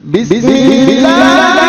بسم الله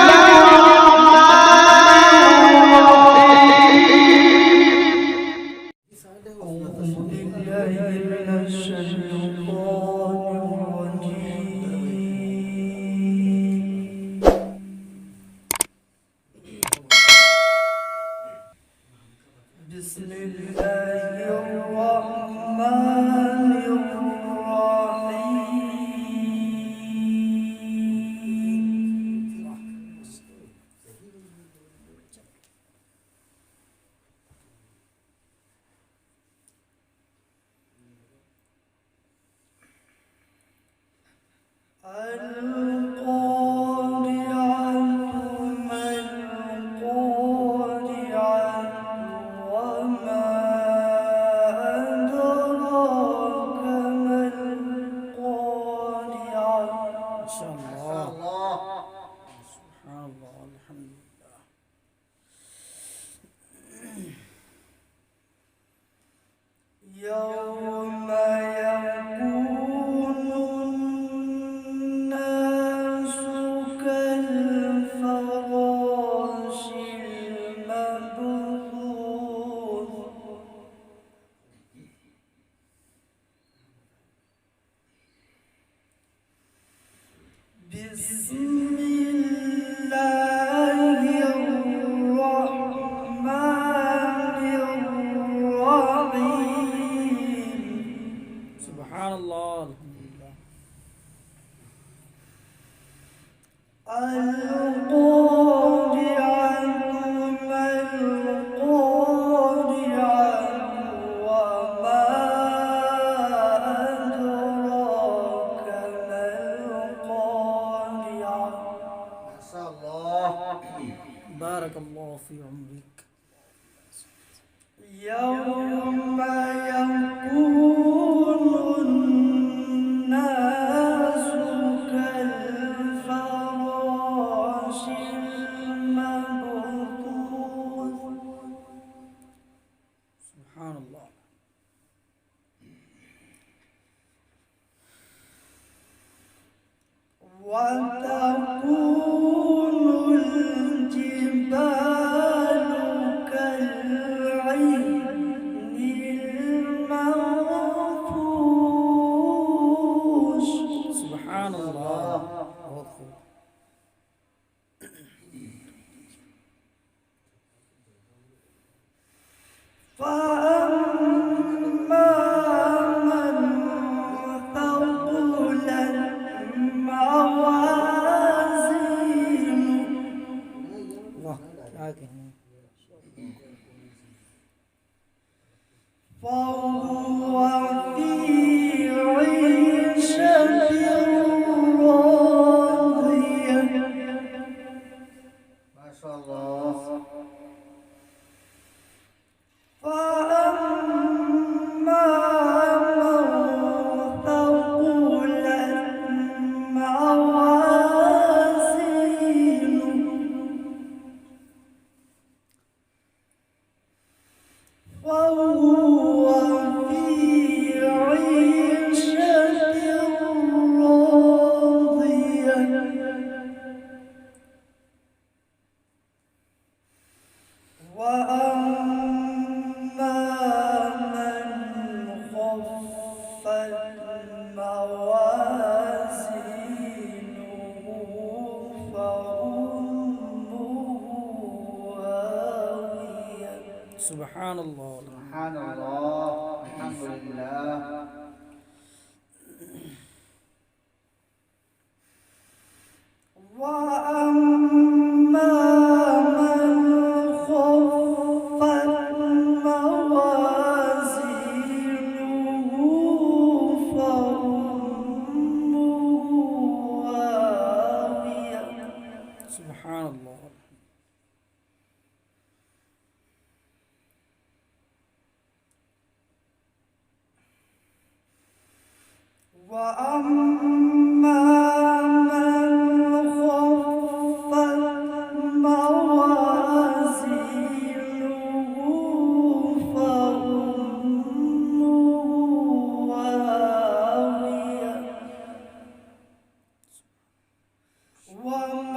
بارك الله في عمرك. يوم يكون الناس كالفراش المبثوث. سبحان الله. وتكون الجبال كالعهن المنفوش. سبحان الله. فأما من ثقلت موازينه فهو في عيشة راضية. ما شاء الله. فأما من ثقلت موازينه فهو في عيشة راضية. وأما من خفت موازينه فأمه هاوية. سبحان الله. سبحان الله. الحمد لله. وأما من خفت موازينه فأمه هاوية. سبحان الله. وأما من خفت موازينه فأمه هاوية. ومحمد